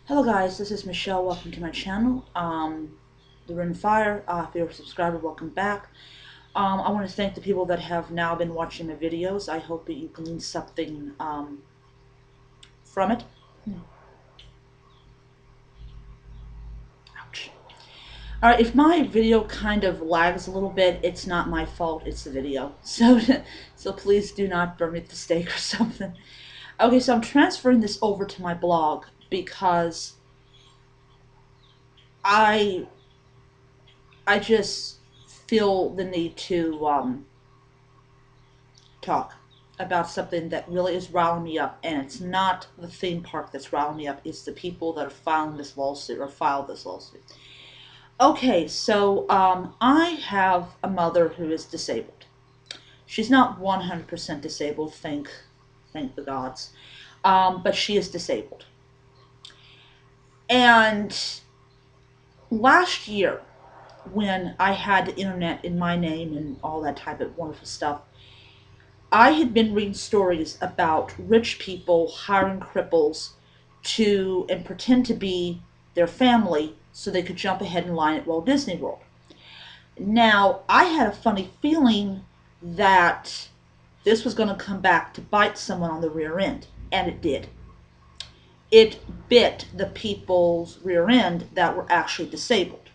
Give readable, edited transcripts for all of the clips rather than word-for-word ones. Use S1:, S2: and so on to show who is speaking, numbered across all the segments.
S1: Hello guys, this is Michelle. Welcome to my channel, The Rim Fire. If you're a subscriber, welcome back. I want to thank the people that have now been watching my videos. I hope that you glean something from it. Ouch. Alright, if my video kind of lags a little bit, it's not my fault, it's the video. So please do not burn me at the stake or something. Okay, so I'm transferring this over to my blog because I just feel the need to talk about something that really is riling me up, and it's not the theme park that's riling me up, it's the people that are filing this lawsuit or filed this lawsuit. Okay, so I have a mother who is disabled. She's not 100% disabled, thank the gods, but she is disabled. And last year, when I had the internet in my name and all that type of wonderful stuff, I had been reading stories about rich people hiring cripples to and pretend to be their family so they could jump ahead in line at Walt Disney World. Now, I had a funny feeling that this was going to come back to bite someone on the rear end, and it did. It bit the people's rear end that were actually disabled.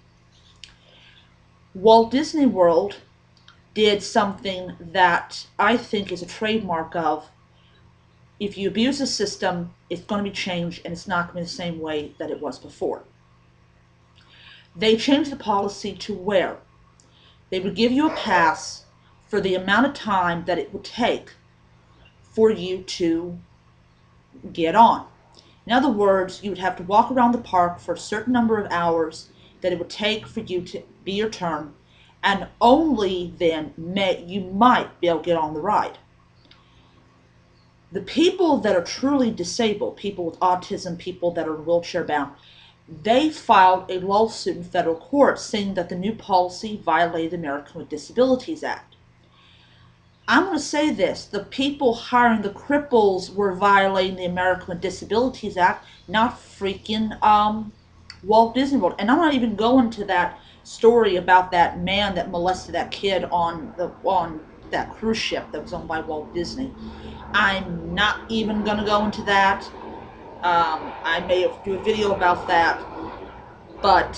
S1: Walt Disney World did something that I think is a trademark of, if you abuse the system, it's going to be changed, and it's not going to be the same way that it was before. They changed the policy to where they would give you a pass for the amount of time that it would take for you to get on. In other words, you would have to walk around the park for a certain number of hours that it would take for you to be your turn, and only then you might be able to get on the ride. The people that are truly disabled, people with autism, people that are wheelchair bound, they filed a lawsuit in federal court saying that the new policy violated the American with Disabilities Act. I'm going to say this, the people hiring the cripples were violating the American with Disabilities Act, not freaking Walt Disney World. And I'm not even going to that story about that man that molested that kid on that cruise ship that was owned by Walt Disney. I'm not even going to go into that. I may do a video about that, but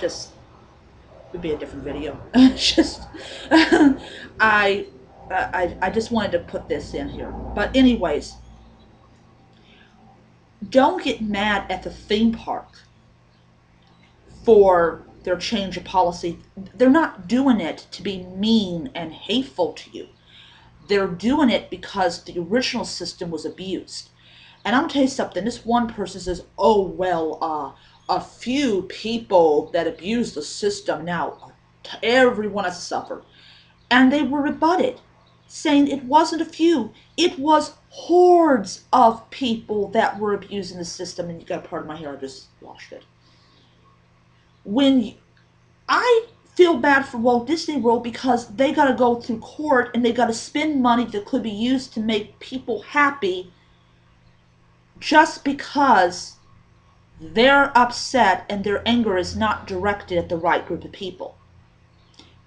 S1: just would be a different video. just I, I just wanted to put this in here. But anyways, don't get mad at the theme park for their change of policy. They're not doing it to be mean and hateful to you. They're doing it because the original system was abused. And I'm going to tell you something. This one person says, oh, well, a few people that abuse the system. Now, everyone has suffered. And they were rebutted, saying it wasn't a few. It was hordes of people that were abusing the system. And you got a part of my hair, I just washed it. I feel bad for Walt Disney World because they got to go through court and they got to spend money that could be used to make people happy just because they're upset and their anger is not directed at the right group of people.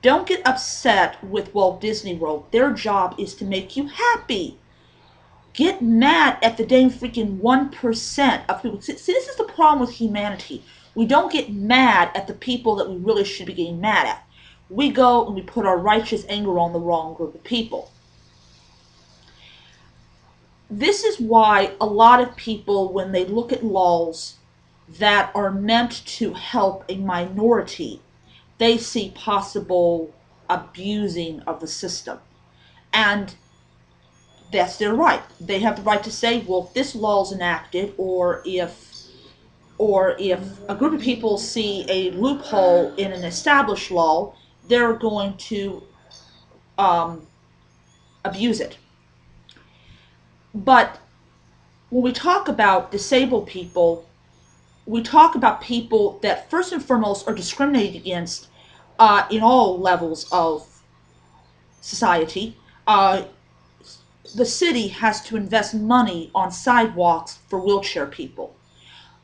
S1: Don't get upset with Walt Disney World. Their job is to make you happy. Get mad at the dang freaking 1% of people. See, this is the problem with humanity. We don't get mad at the people that we really should be getting mad at. We go and we put our righteous anger on the wrong group of people. This is why a lot of people, when they look at laws that are meant to help a minority, they see possible abusing of the system. And that's their right. They have the right to say, well, if this law is enacted, or if a group of people see a loophole in an established law, they're going to abuse it. But when we talk about disabled people, we talk about people that first and foremost are discriminated against in all levels of society. The city has to invest money on sidewalks for wheelchair people.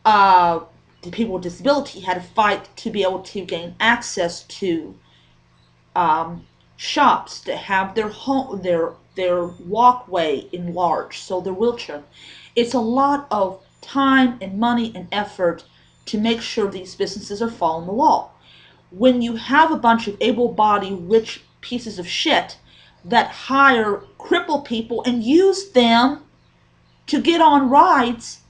S1: the people with disability had to fight to be able to gain access to shops, to have their home, their walkway enlarged, so their wheelchair. It's a lot of time and money and effort to make sure these businesses are following the law. When you have a bunch of able-bodied, rich pieces of shit that hire crippled people and use them to get on rides,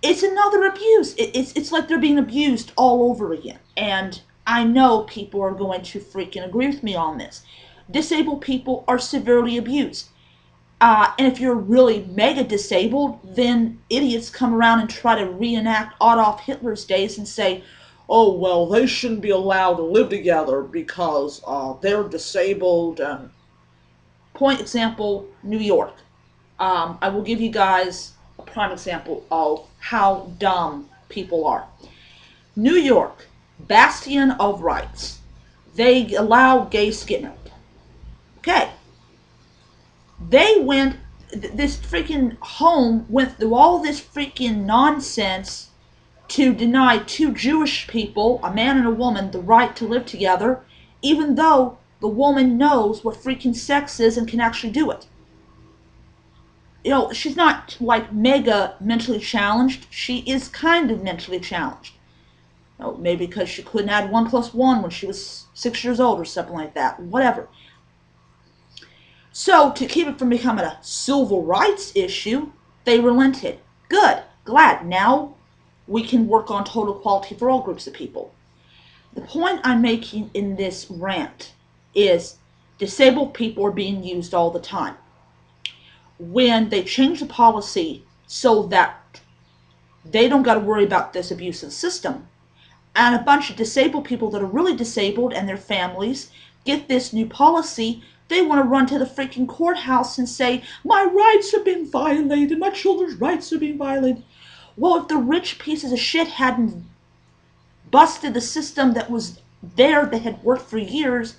S1: it's another abuse. It's like they're being abused all over again. And I know people are going to freaking agree with me on this. Disabled people are severely abused. And if you're really mega disabled, then idiots come around and try to reenact Adolf Hitler's days and say, oh, well, they shouldn't be allowed to live together because they're disabled. And point example, New York. I will give you guys a prime example of how dumb people are. New York, bastion of rights. They allow gays to get married. Okay. They went, this freaking home went through all this freaking nonsense to deny two Jewish people, a man and a woman, the right to live together, even though the woman knows what freaking sex is and can actually do it. You know, she's not like mega mentally challenged. She is kind of mentally challenged. You know, maybe because she couldn't add 1 plus 1 when she was 6 years old or something like that. Whatever. So, to keep it from becoming a civil rights issue, they relented. Good. Glad. Now we can work on total equality for all groups of people. The point I'm making in this rant is disabled people are being used all the time. When they change the policy so that they don't got to worry about this abusive system, and a bunch of disabled people that are really disabled and their families get this new policy, they want to run to the freaking courthouse and say, my rights have been violated, my children's rights are being violated. Well, if the rich pieces of shit hadn't busted the system that was there that had worked for years,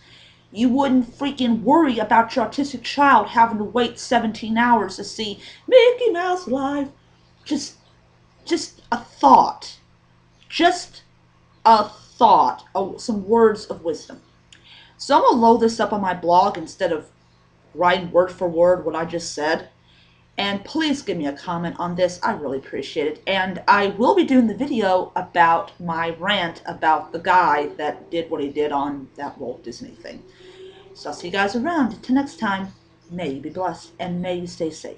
S1: you wouldn't freaking worry about your autistic child having to wait 17 hours to see Mickey Mouse live. Just a thought. Just a thought. Some words of wisdom. So I'm going to load this up on my blog instead of writing word for word what I just said. And please give me a comment on this. I really appreciate it. And I will be doing the video about my rant about the guy that did what he did on that Walt Disney thing. So I'll see you guys around. Until next time, may you be blessed and may you stay safe.